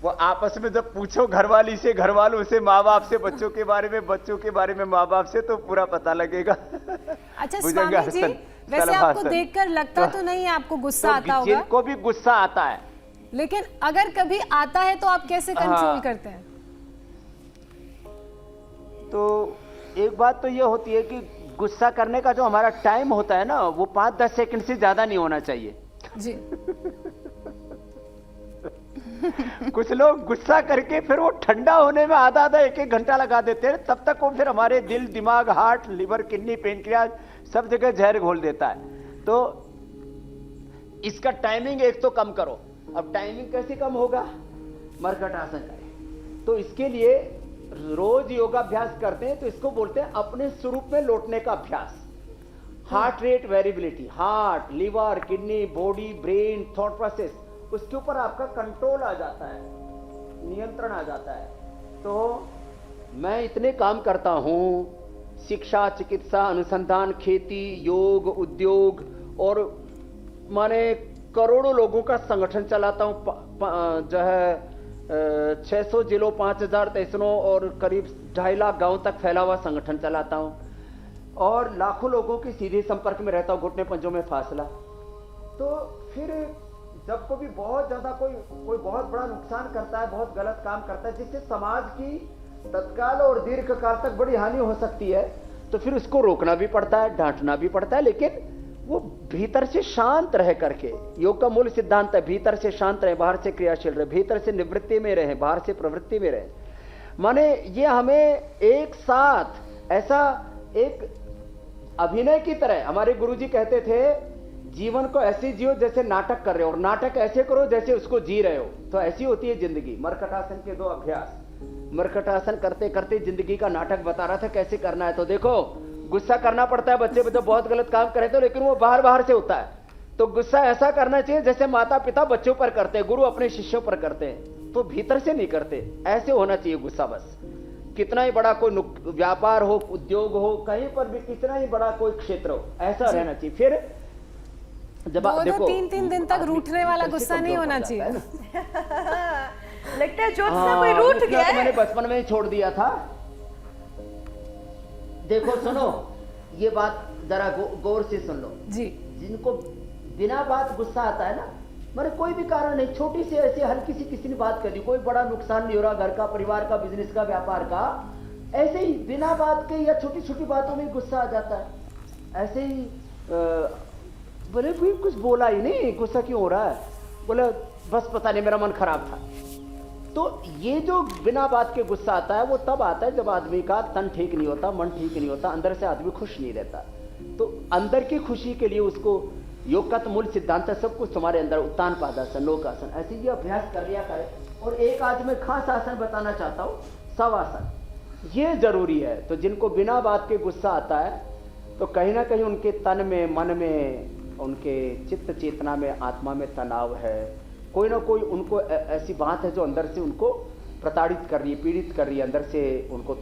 वो आपस में जब पूछो घरवाली से, घरवालों से माँ बाप से, बच्चों के बारे में, बच्चों के बारे में माँ बाप से, तो पूरा पता लगेगा। अच्छा स्वामी जी, वैसे आपको देखकर लगता तो नहीं है आपको गुस्सा आता होगा? जिनको भी गुस्सा आता है, लेकिन अगर कभी आता है तो आप कैसे कंट्रोल करते हैं? तो एक बात तो ये होती है कि गुस्सा करने का जो हमारा टाइम होता है ना, वो 5-10 सेकंड से ज्यादा नहीं होना चाहिए जी। कुछ लोग गुस्सा करके फिर वो ठंडा होने में आधा 1-1 घंटा लगा देते हैं, तब तक वो फिर हमारे दिल, दिमाग, हार्ट, लिवर, किडनी, पेनक्रियाज सब जगह जहर घोल देता है। तो इसका टाइमिंग एक तो कम करो। अब टाइमिंग कैसे कम होगा? मरकट आसन करें। तो इसके लिए रोज योगाभ्यास करते हैं, तो इसको बोलते हैं अपने स्वरूप में लौटने का अभ्यास। Heart rate variability, heart, liver, kidney, body, brain, thought process उसके ऊपर आपका कंट्रोल आ जाता है, नियंत्रण आ जाता है। तो मैं इतने काम करता हूं, शिक्षा, चिकित्सा, अनुसंधान, खेती, योग, उद्योग और माने करोड़ों लोगों का संगठन चलाता हूं। जो है 600 जिलों, 5000 तहसीलों और करीब 2.5 लाख गांव तक फैला हुआ संगठन चलाता हूं और लाखों लोगों के सीधे संपर्क में रहता हूं, घुटने पंजों में फासला। तो फिर जब कभी बहुत ज्यादा कोई बहुत बड़ा नुकसान करता है, बहुत गलत काम करता है, जिससे समाज की तत्काल और दीर्घ काल तक बड़ी हानि हो सकती है, तो फिर उसको रोकना भी पड़ता है, डांटना भी पड़ता है, लेकिन वो भीतर से शांत रह करके। योग का मूल सिद्धांत है भीतर से शांत रहे, बाहर से क्रियाशील रहे, भीतर से निवृत्ति में रहे, बाहर से प्रवृत्ति में रहे। माने ये हमें एक साथ ऐसा एक अभिनय की तरह, हमारे गुरुजी कहते थे जीवन को ऐसे जियो जैसे नाटक कर रहे हो, और नाटक ऐसे करो जैसे उसको जी रहे हो। तो ऐसी होती है जिंदगी। मरकटासन के 2 अभ्यास। मरकटासन करते करते जिंदगी का नाटक बता रहा था कैसे करना है। तो देखो, गुस्सा करना पड़ता है बच्चे तो बहुत गलत काम करे तो, लेकिन वो बाहर से होता है। तो गुस्सा ऐसा करना चाहिए जैसे माता पिता बच्चों पर करते हैं, गुरु अपने शिष्यों पर करते हैं, तो भीतर से नहीं करते। ऐसे होना चाहिए गुस्सा। बस कितना ही बड़ा कोई व्यापार हो, उद्योग हो, कहीं पर भी कितना ही बड़ा कोई क्षेत्र हो, ऐसा रहना चाहिए। फिर जब आप देखो 2-3 दिन तक रूठने वाला गुस्सा नहीं होना चाहिए। लगता है ज्योत्सना कोई रूठ गया है। मैंने बचपन में ही छोड़ दिया था। देखो सुनो, ये बात जरा गौर से सुन लो जी। जिनको बिना बात गुस्सा आता है ना, मैंने कोई भी कारण नहीं, छोटी सी ऐसी हल्की सी किसी ने बात कर दी, कोई बड़ा नुकसान नहीं हो रहा, घर का, परिवार का, बिजनेस का, व्यापार का, ऐसे ही बिना बात के या छोटी छोटी बातों में गुस्सा आ जाता है। ऐसे ही बोले कोई कुछ बोला ही नहीं, गुस्सा क्यों हो रहा है, बोले बस पता नहीं मेरा मन खराब था। तो ये जो बिना बात के गुस्सा आता है वो तब आता है जब आदमी का तन ठीक नहीं होता, मन ठीक नहीं होता, अंदर से आदमी खुश नहीं रहता। तो अंदर की खुशी के लिए उसको योग का तो मूल सिद्धांत है, सब कुछ तुम्हारे अंदर, उत्तान पादासन, लोकासन, ऐसे ये अभ्यास कर लिया करे। और एक आज मैं खास आसन बताना चाहता हूँ, शवासन। ये जरूरी है। तो जिनको बिना बात के गुस्सा आता है तो कहीं ना कहीं उनके तन में, मन में, उनके चित्त चेतना में, आत्मा में तनाव है, कोई ना कोई उनको ऐसी बात है जो अंदर से उनको प्रताड़ित कर रही है, पीड़ित कर रही है, अंदर से उनको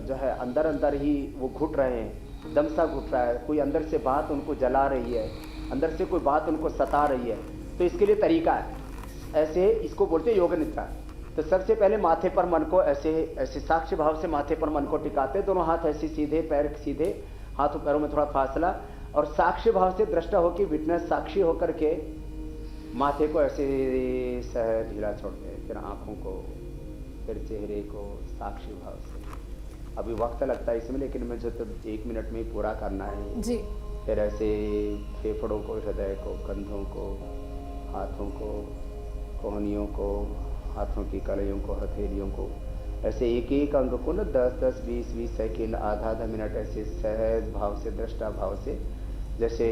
जो है अंदर अंदर ही वो घुट रहे हैं, दम सा घुट रहा है, कोई अंदर से बात उनको जला रही है, अंदर से कोई बात उनको सता रही है। तो इसके लिए तरीका है, ऐसे इसको बोलते हैं योग निद्रा। तो सबसे पहले माथे पर मन को ऐसे ऐसे साक्ष्य भाव से माथे पर मन को टिकाते, दोनों हाथ ऐसे सीधे, पैर सीधे, हाथों पैरों में थोड़ा फासला, और साक्ष्य भाव से दृष्टा होकर, विटनेस साक्षी होकर के माथे को ऐसे सहज ढीला छोड़ते हैं, फिर आंखों को, फिर चेहरे को साक्षी भाव से। अभी वक्त लगता है इसमें, लेकिन मुझे तो 1 मिनट में ही पूरा करना है जी। फिर ऐसे फेफड़ों को, हृदय को, कंधों को, हाथों को, कोहनियों को, हाथों की कलाइयों को, हथेलियों को, ऐसे एक एक अंग को ना 10-10, 20-20 सेकेंड, आधा मिनट ऐसे सहज भाव से, दृष्टा भाव से, जैसे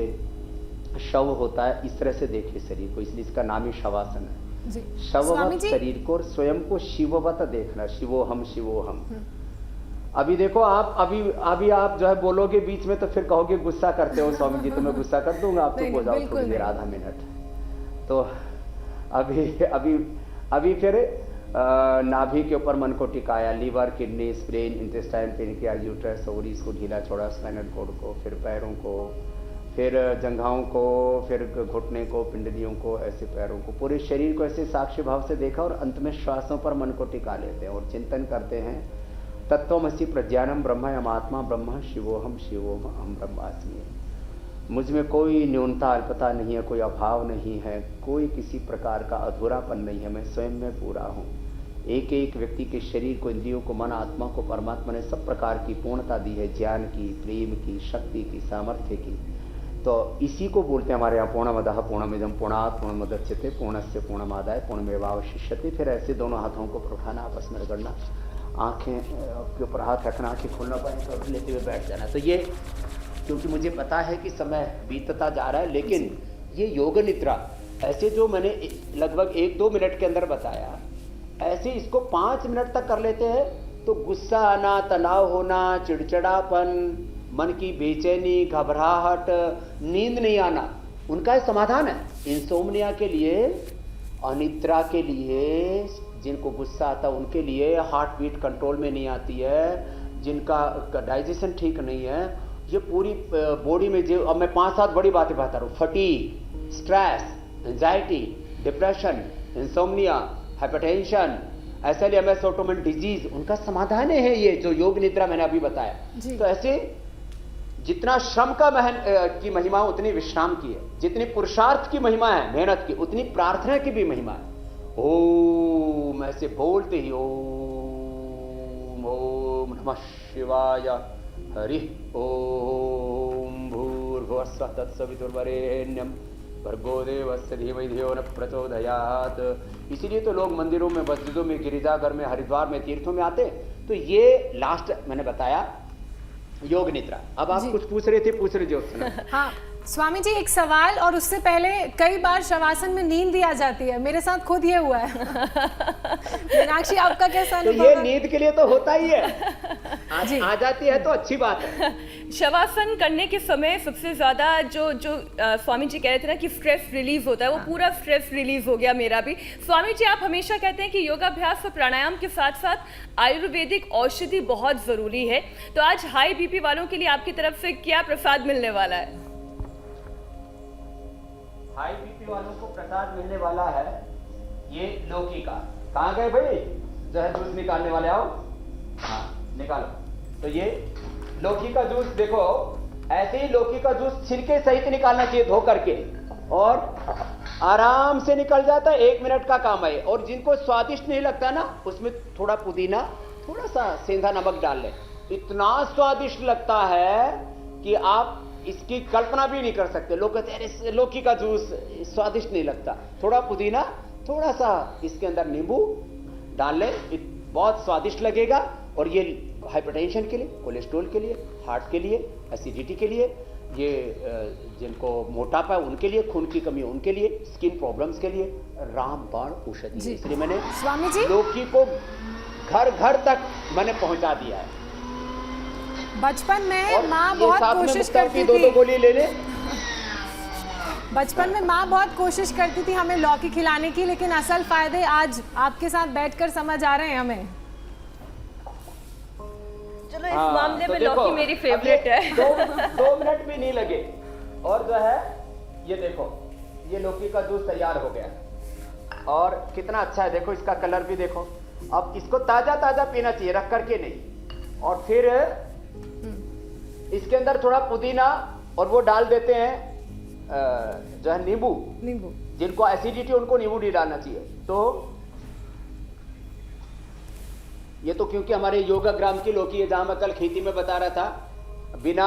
शव होता है इस तरह से देखिए शरीर को, इसलिए इसका नाम ही शवासन है। जी। शववत शरीर को और स्वयं को शिववत देखना, शिवोहम शिवोहम। अभी देखो आप अभी आप जो है बोलोगे बीच में तो फिर कहोगे गुस्सा करते हो स्वामी जी, तो मैं गुस्सा कर दूंगा, आप चुप हो जाओ थोड़ी देर, आधा मिनट। तो अभी फिर नाभि के ऊपर मन को टिकाया, liver, kidney, brain, intestine, pancreas, uterus, ovaries को ढीला छोड़ा, स्पाइनल कॉर्ड को, फिर पैरों को, फिर जंघाओं को, फिर घुटने को, पिंडलियों को, ऐसे पैरों को, पूरे शरीर को ऐसे साक्ष्य भाव से देखा, और अंत में श्वासों पर मन को टिका लेते हैं और चिंतन करते हैं, तत्त्वमसि प्रज्ञानम ब्रह्म अहमात्मा ब्रह्म शिवोहम शिवोहम अहम ब्रह्मास्मि। मुझ में कोई न्यूनता अल्पता नहीं है, कोई अभाव नहीं है, कोई किसी प्रकार का अधूरापन नहीं है, मैं स्वयं में पूरा हूँ। एक एक व्यक्ति के शरीर को, इंद्रियों को, मन, आत्मा को परमात्मा ने सब प्रकार की पूर्णता दी है, ज्ञान की, प्रेम की, शक्ति की, सामर्थ्य की। तो इसी को बोलते हैं हमारे यहाँ पूर्णमदः पूर्णमिदं पूर्णात् पूर्णमुदच्यते पूर्णस्य पूर्णमादाय पूर्णमेवावशिष्यते। फिर ऐसे दोनों हाथों को उठाना, आपस में रगड़ना, आँखें के ऊपर हाथ रखना, आँखें खोलना, पानी का लेते हुए बैठ जाना। तो ये क्योंकि मुझे पता है कि समय बीतता जा रहा है, लेकिन ये योग निद्रा ऐसे जो मैंने लगभग 1-2 मिनट के अंदर बताया, ऐसे इसको 5 मिनट तक कर लेते हैं तो गुस्सा आना, तनाव होना, चिड़चिड़ापन, मन की बेचैनी, घबराहट, नींद नहीं आना, उनका समाधान है। इंसोम्निया के लिए अनिद्रा के लिए, जिनको गुस्सा आता है उनके लिए, हार्ट बीट कंट्रोल में नहीं आती है, जिनका डाइजेशन ठीक नहीं है, ये पूरी बॉडी में जो, अब मैं 5-7 बड़ी बातें बता रहा हूँ, fatigue, stress, anxiety, depression, insomnia, hypertension, SLMS autoimmune disease, उनका समाधान है ये जो योग निद्रा मैंने अभी बताया। तो ऐसे जितना श्रम का की महिमा उतनी विश्राम की है, जितनी पुरुषार्थ की महिमा है मेहनत की, उतनी प्रार्थना की भी महिमा है। ओम ऐसे बोलते ही ओम ओम नमः शिवाय, हरि ओम भूर्भुवस्सुः तत्सवितुर्वरेण्यं भर्गो देवस्य धीमहि धियो न प्रचोदयात्। इसीलिए तो लोग मंदिरों में, मस्जिदों में, गिरिजाघर में, हरिद्वार में, तीर्थों में आते। तो ये लास्ट मैंने बताया योग निद्रा। अब आप कुछ पूछ रहे थे, पूछ रहे ज्योत्सना। हाँ स्वामी जी, एक सवाल, और उससे पहले कई बार शवासन में नींद भी आ जाती है, मेरे साथ खुद ये हुआ है। मीनाक्षी आपका कैसा तो अनुभव ये है? नींद के लिए तो होता ही है, आ जाती है तो अच्छी बात है। शवासन करने के समय सबसे ज्यादा जो स्वामी जी कह रहे थे ना कि स्ट्रेस रिलीज होता है, वो पूरा स्ट्रेस रिलीज हो गया मेरा भी। स्वामी जी, आप हमेशा कहते हैं कि योगाभ्यास और प्राणायाम के साथ साथ आयुर्वेदिक औषधि बहुत जरूरी है। तो आज हाई बीपी वालों के लिए आपकी तरफ से क्या प्रसाद मिलने वाला है? हाई बीपी वालों को प्रसाद मिलने वाला है ये लौकी का। कहाँ गए भाई जो है जूस निकालने वाले, आओ। हाँ निकालो। तो ये लौकी का जूस देखो, ऐसे ही लौकी का जूस छिलके सहित निकालना चाहिए धो करके, और आराम से निकल जाता है, 1 मिनट का काम है। और जिनको स्वादिष्ट नहीं लगता ना, उसमें थोड़ा पुदीना, थोड़ा सा सेंधा नमक डाल ले, इतना स्वादिष्ट लगता है कि आप इसकी कल्पना भी नहीं कर सकते। लोग कहते हैं अरे लौकी का जूस स्वादिष्ट नहीं लगता। थोड़ा पुदीना, थोड़ा सा इसके अंदर नींबू डाल ले, बहुत स्वादिष्ट लगेगा। और ये हाइपरटेंशन के लिए, कोलेस्ट्रॉल के लिए, हार्ट के लिए, एसिडिटी के लिए, ये जिनको मोटापा है उनके लिए, खून की कमी उनके लिए, स्किन प्रॉब्लम्स के लिए रामबाण औषधि है। इसलिए मैंने स्वामी जी लौकी को घर घर तक मैंने पहुंचा दिया है। बचपन में और माँ ये बहुत साथ में कोशिश मुक्ता की करती 2-2 थी, गोली ले ले। बचपन में माँ बहुत कोशिश करती थी हमें लौकी खिलाने की, लेकिन असल फायदे आज आपके साथ बैठकर समझ आ रहे हैं हमें। चलो इस मामले में देखो, लौकी मेरी फेवरेट है। 2 मिनट भी नहीं लगे, और जो है ये देखो, ये लौकी का जूस तैयार हो गया। और कितना अच्छा है, देखो इसका कलर भी देखो। अब इसको ताजा ताजा पीना चाहिए, रख करके नहीं। और फिर इसके अंदर थोड़ा पुदीना, और वो डाल देते हैं जो है नींबू। जिनको एसिडिटी उनको नींबू नहीं डालना चाहिए। तो ये तो क्योंकि हमारे योगा ग्राम की लौकी है, जहां मैं कल खेती में बता रहा था, बिना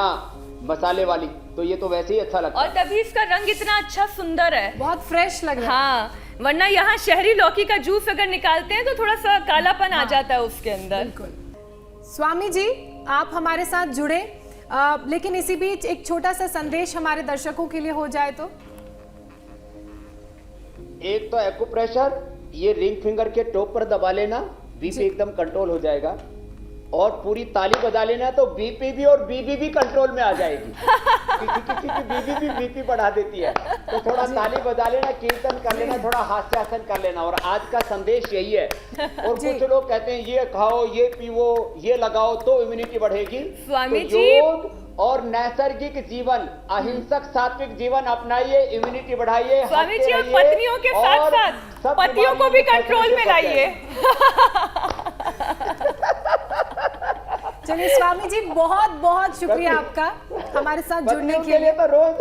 मसाले वाली, तो ये तो वैसे ही अच्छा लगता है। और तभी इसका रंग इतना अच्छा सुंदर है, बहुत फ्रेश लग रहा है। हाँ, वरना यहाँ शहरी लौकी का जूस अगर निकालते हैं तो थोड़ा सा कालापन आ जाता है उसके अंदर। बिल्कुल। स्वामी जी, आप हमारे साथ जुड़े, लेकिन इसी बीच एक छोटा सा संदेश हमारे दर्शकों के लिए हो जाए तो। एक तो एक्यूप्रेशर, ये रिंग फिंगर के टॉप पर दबा लेना, बीपी एकदम कंट्रोल हो जाएगा। और पूरी ताली बजा लेना तो बीपी भी और बीबी भी कंट्रोल में आ जाएगी। किसी की बीबी भी बीपी बढ़ा देती है। तो थोड़ा ताली बजा लेना, कीर्तन कर लेना, थोड़ा हास्यासन कर लेना। और आज का संदेश यही है। और कुछ लोग कहते हैं ये खाओ, ये पीवो, ये लगाओ तो इम्यूनिटी बढ़ेगी। स्वामी तो जी, योग और नैसर्गिक जीवन, अहिंसक सात्विक जीवन अपनाइए, इम्यूनिटी बढ़ाइए। स्वामी जी, और पत्नियों के साथ साथ पतियों को भी कंट्रोल में लाइए। चलिए स्वामी जी, बहुत बहुत शुक्रिया आपका हमारे साथ जुड़ने के लिए। तो रोज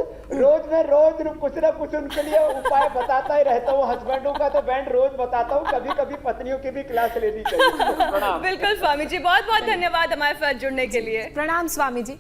कुछ ना कुछ उनके लिए उपाय बताता ही रहता हूँ। हस्बैंडों का तो बैंड रोज बताता हूँ, कभी कभी पत्नियों की भी क्लास लेनी चाहिए। बिल्कुल स्वामी जी, बहुत बहुत धन्यवाद हमारे साथ जुड़ने के लिए। प्रणाम स्वामी जी।